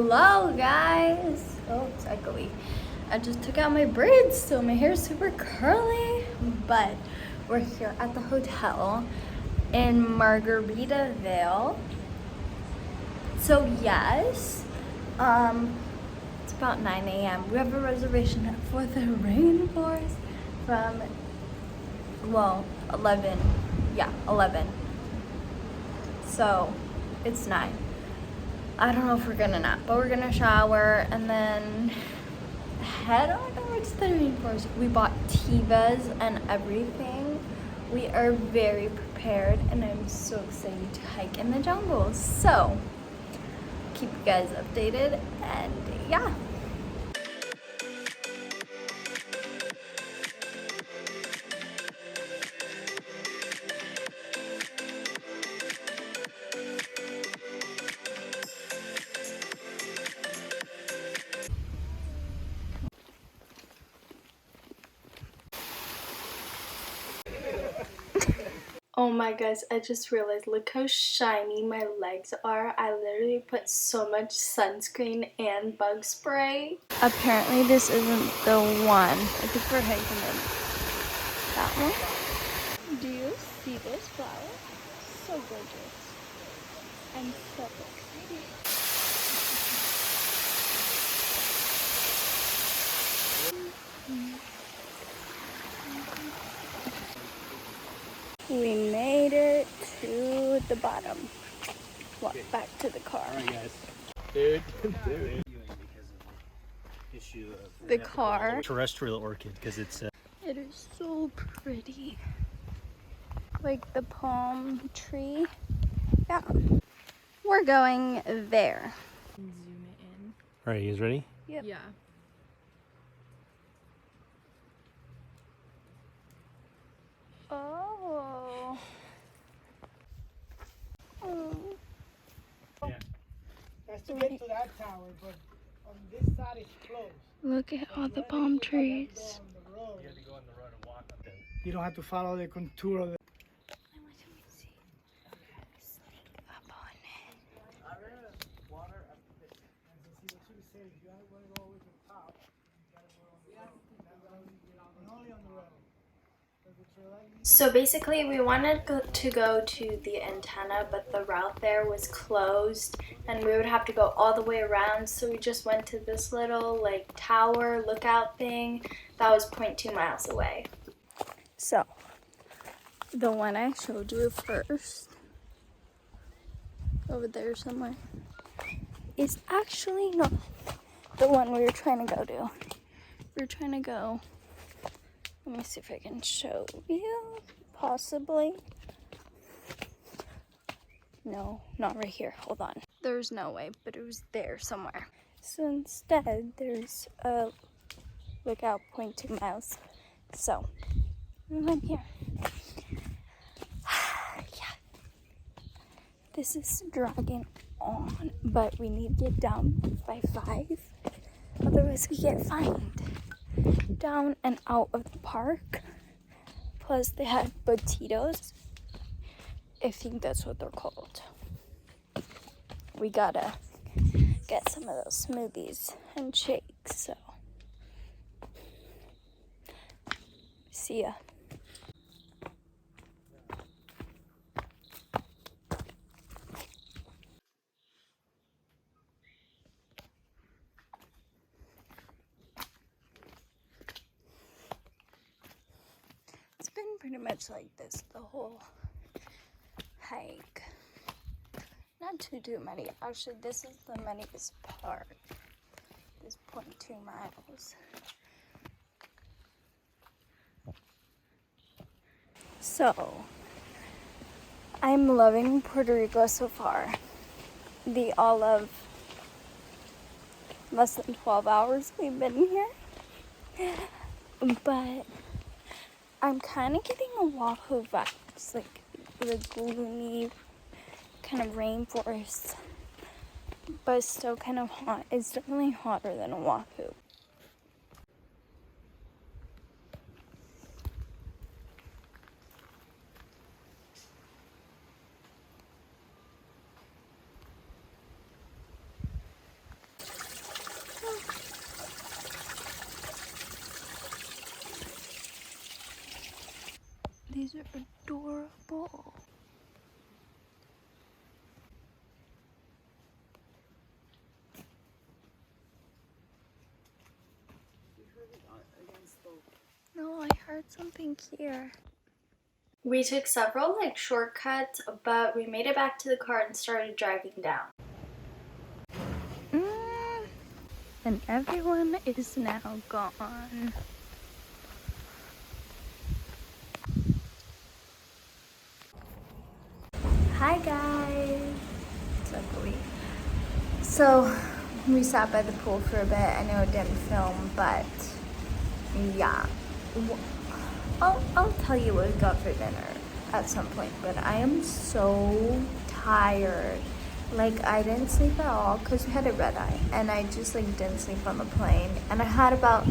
Hello guys! Oh, it's echoey. I just took out my braids, so my hair is super curly, but we're here at the hotel in Margaritaville. So yes, it's about 9 a.m. We have a reservation for the rainforest from, well, 11. Yeah, 11. So it's 9. I don't know if we're gonna nap, but we're gonna shower and then head on over to the rainforest. We bought Tivas and everything. We are very prepared and I'm so excited to hike in the jungle. So keep you guys updated and yeah. Oh my gosh, I just realized, look how shiny my legs are. I literally put so much sunscreen and bug spray. Apparently this isn't the one. I think we're hiking in that one. Do you see this flower? So gorgeous. I'm so excited. We made it to the bottom. Walk back to the car. Alright guys. Dude. The car. Terrestrial orchid because it's It is so pretty. Like the palm tree. Yeah. We're going there. Zoom it in. Alright, you guys ready? Yep. Yeah. Oh. Oh. Yeah. That's to get to that tower, but on this side it's closed. Look at all the palm trees. You have to go on the road and walk up there. You don't have to follow the contour of the... I want to see. Sneak up on it. So basically we wanted to go to the antenna, but the route there was closed and we would have to go all the way around, so we just went to this little like tower lookout thing that was 0.2 miles away. So the one I showed you first over there somewhere is actually not the one we were trying to go to. We were trying to go, let me see if I can show you, possibly. No, not right here, hold on. There's no way, but it was there somewhere. So instead, there's a lookout 0.2 miles. So, we went here. Yeah. This is dragging on, but we need to get down by 5. Otherwise, we get fined. Down and out of the park. Plus they had botitos. I think that's what they're called. We gotta get some of those smoothies and shakes, so see ya. It's been pretty much like this the whole hike. Not too many. Actually, this is the manyest part. This 0.2 miles. So, I'm loving Puerto Rico so far. The all of less than 12 hours we've been here. But I'm kind of getting a Oahu vibes, like the gloomy kind of rainforest, but it's still kind of hot. It's definitely hotter than Oahu. These are adorable. No, I heard something here. We took several shortcuts, but we made it back to the car and started driving down. And everyone is now gone. Hi guys! It's ugly. So we sat by the pool for a bit. I know it didn't film, but yeah. I'll tell you what we got for dinner at some point, but I am so tired. Like, I didn't sleep at all because we had a red eye, and I just didn't sleep on the plane, and I had about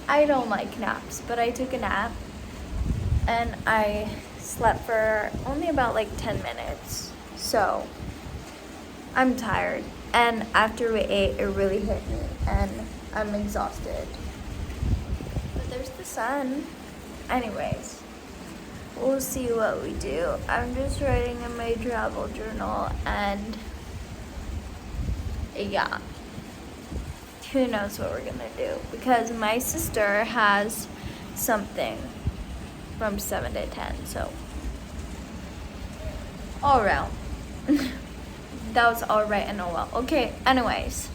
I don't like naps, but I took a nap and I slept for only about 10 minutes. So I'm tired, and after we ate it really hit me and I'm exhausted. But there's the sun. Anyways, we'll see what we do. I'm just writing in my travel journal, and yeah, who knows what we're gonna do, because my sister has something from 7 to 10, so all around. That was all right and all well. Okay, anyways.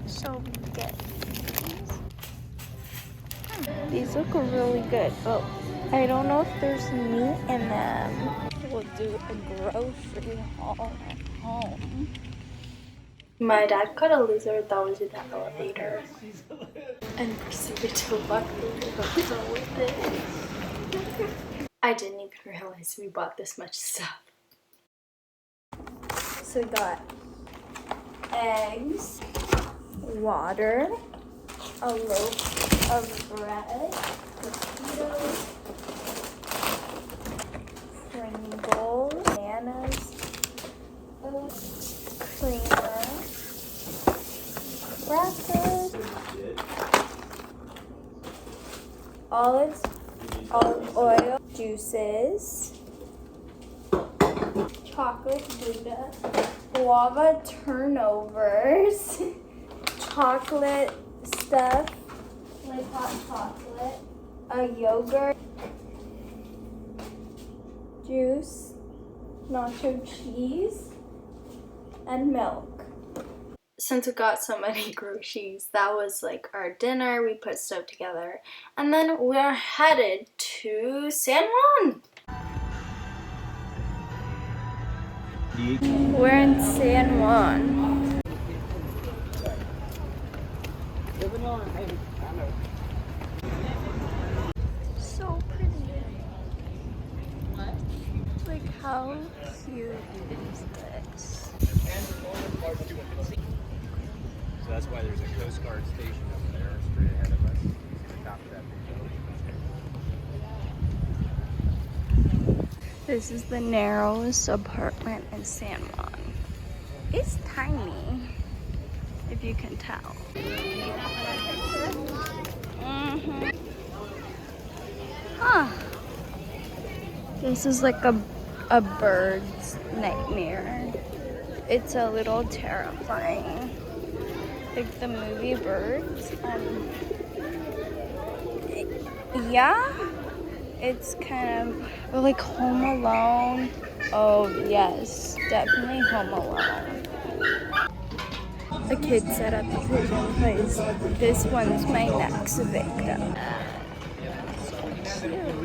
So we get these look really good, but I don't know if there's meat in them. We'll do a grocery haul at home. My dad caught a lizard that was in the elevator and proceeded to walk through the hotel with it. I didn't even realize we bought this much stuff. So we got eggs, water, a loaf of bread, potatoes, Pringles, bananas, creamer, crackers, olive oil, juices, chocolate Gouda, guava turnovers, chocolate stuff like hot chocolate, a yogurt, juice, nacho cheese, and milk. Since we got so many groceries, that was our dinner. We put stuff together, and then we're headed to San Juan. We're in San Juan. So pretty. How cute is this? So that's why there's a Coast Guard station up there straight ahead of us. The top of that big building. This is the narrowest apartment in San Juan. It's tiny, if you can tell. Huh. This is a bird's nightmare. It's a little terrifying. Like the movie Birds. Yeah, it's kind of like Home Alone. Oh yes, definitely Home Alone. A kid said at the pigeon place, this one's my next victim. So cute.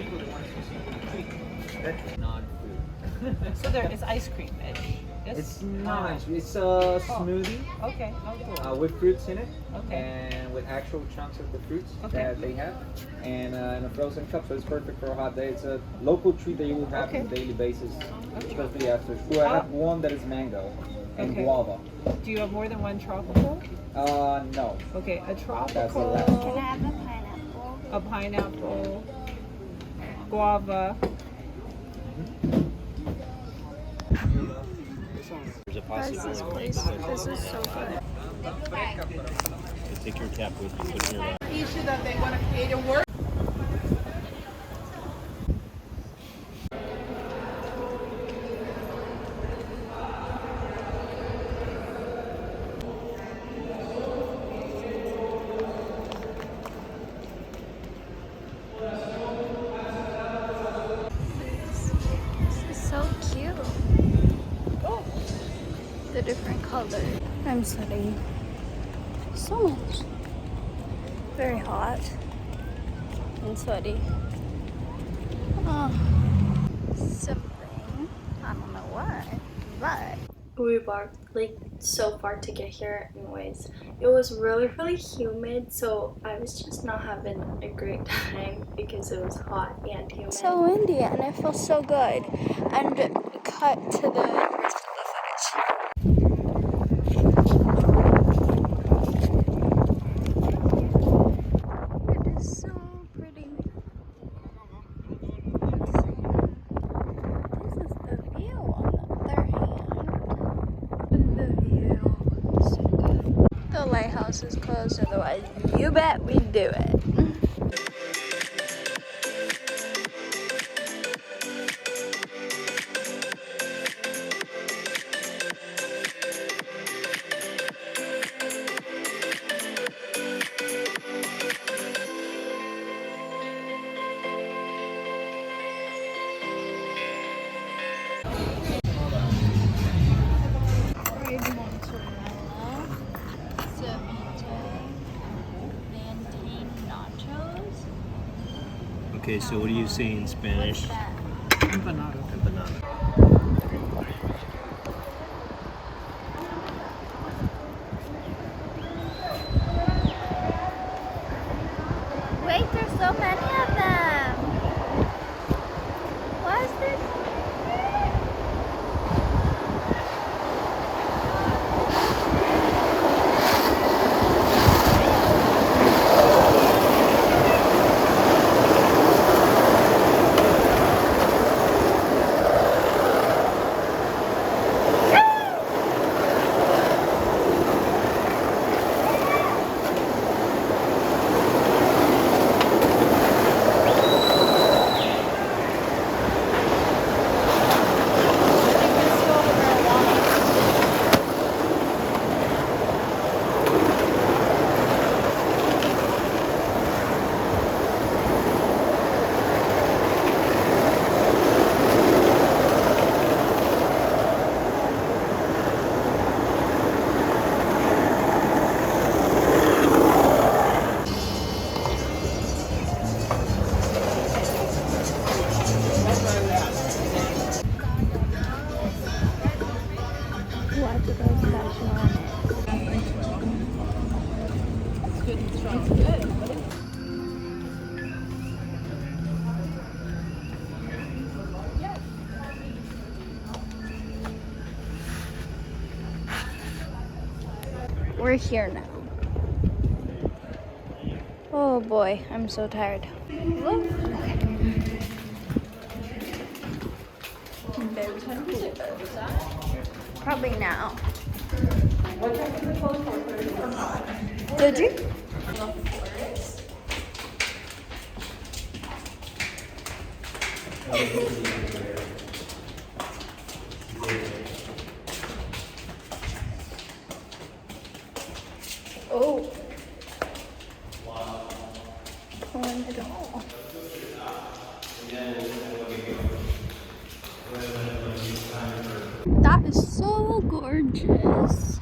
So there is ice cream ish. It's not ice cream. It's a smoothie Okay. Oh, cool. with fruits in it, Okay. and with actual chunks of the fruits Okay. that they have, and in a frozen cup. So it's perfect for a hot day. It's a local treat that you will have on a daily basis, especially after school. I have one that is mango and Okay. guava. Do you have more than one tropical? No. Okay, a That's the tropical, last. Can I have a pineapple? a pineapple, guava, There's a Guys, this possibility. place, this is so good. Take your cap with you. Put it in your bag. Issue that they want to create a work. This is so cute. Oh, the different colors. I'm sweating so much. Very hot and sweaty. Oh, something. I don't know what, but we walked like so far to get here anyways. It was really humid, so I was just not having a great time because it was hot and humid. So windy and it feels so good. And cut to the rest of the footage. It is so pretty. This is the view on the other hand. The view is so good. The lighthouse is closed, otherwise you bet we'd do it. Okay, so what do you say in Spanish? Empanada. Empanada. Wait, there's so many of them. Why is there so many? We're here now. Oh boy, I'm so tired. Whoa. Probably now. Did you? Oh. Pulling it all. That is so gorgeous.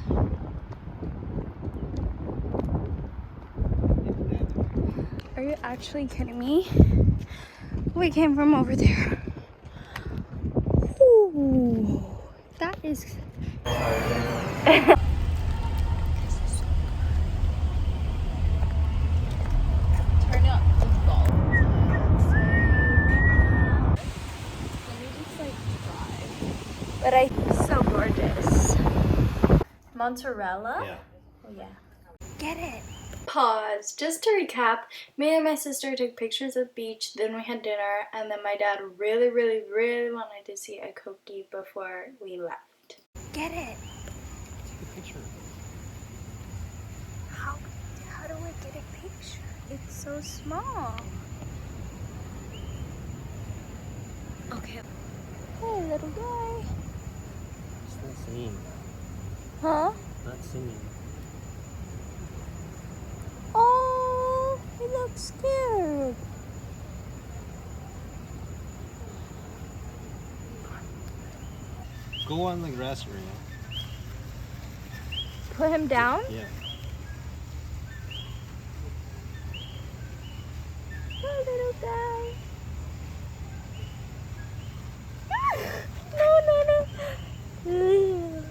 Are you actually kidding me? We came from over there. Ooh, that is. Turn up the volume. Let me just like drive. But so gorgeous. Mozzarella? Yeah. Oh yeah. Get it. pause. Just to recap, me and my sister took pictures of the beach, then we had dinner, and then my dad really wanted to see a koki before we left. Get it! Take a picture. How do I get a picture? It's so small. Okay. Hey, little guy. It's not singing. Huh? Not singing. Oh, he looks scared. Go on the grass area. Put him down? Yeah. Oh, little guy. No.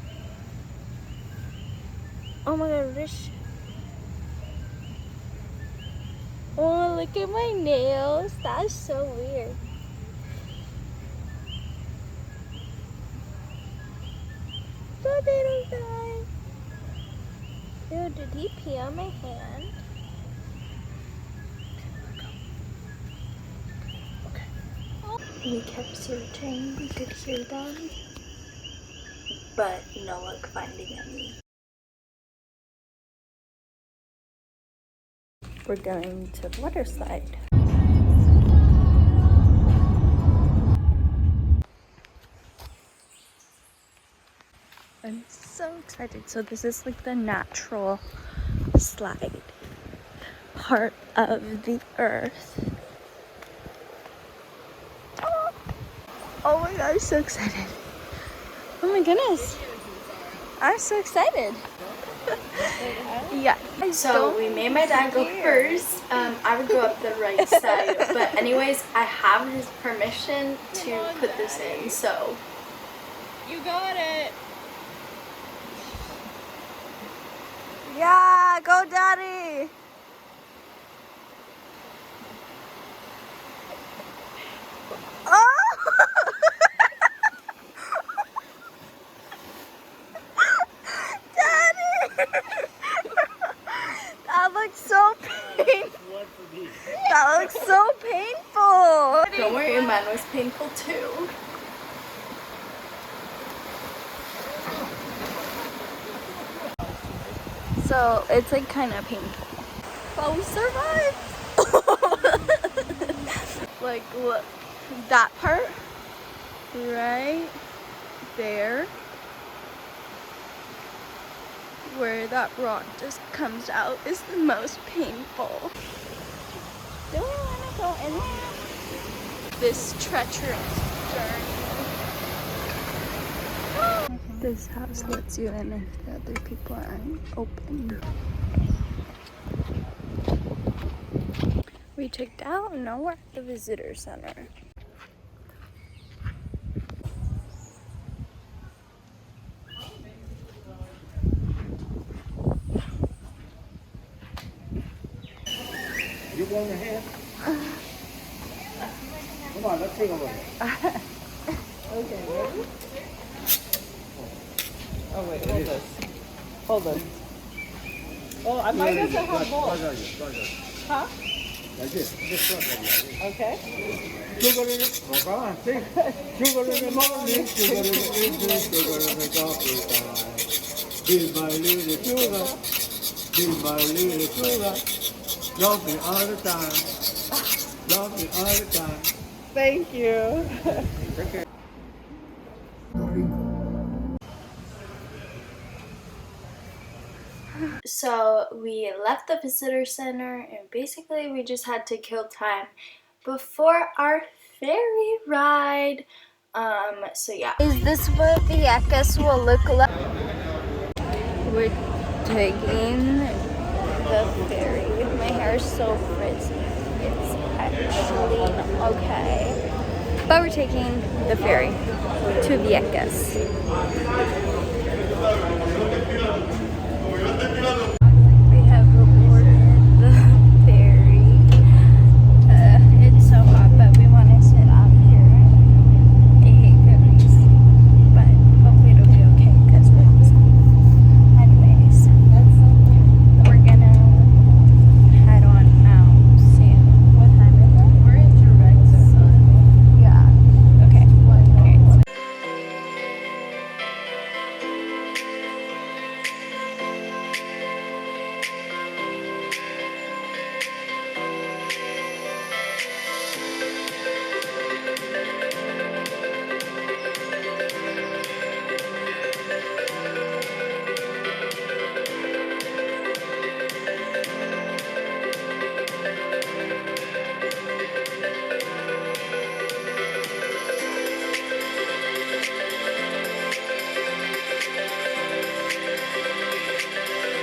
Oh my god, Rish. Oh, look at my nails. That's so weird. The little guy. Ew, did he pee on my hand? We kept searching, we could hear them, but no luck finding any. We're going to Waterslide. I'm so excited. So this is like the natural slide part of the earth. Oh my god, I'm so excited. Oh my goodness. I'm so excited. Yeah. So we made my dad go first. I would go up the right side. But anyways, I have his permission to put this in, so. You got it. Yeah, go daddy. Oh! Daddy! That looks so painful. That looks so painful. Don't worry, mine was painful too. So it's like kind of painful. But we survived. Like, look. That part right there where that rock just comes out is the most painful. Do we want to go in there? This treacherous journey. This house lets you in if the other people aren't open. We checked out and now we're at the visitor center. You going ahead? Come on, let's take a look. Okay, ready? Oh wait, hold this. Hold this. Oh, I might have to have both. Huh? Like this. Just front like that. Okay. Sugar in the morning, sugar in the evening, sugar in the coffee time. Give my little sugar, give my little sugar. Love me all the time, love me all the time. Thank you. So we left the visitor center and basically we just had to kill time before our ferry ride. So yeah. Is this what Vieques will look like? We're taking the ferry. My hair is so frizzy. It's actually okay. But we're taking the ferry to Vieques.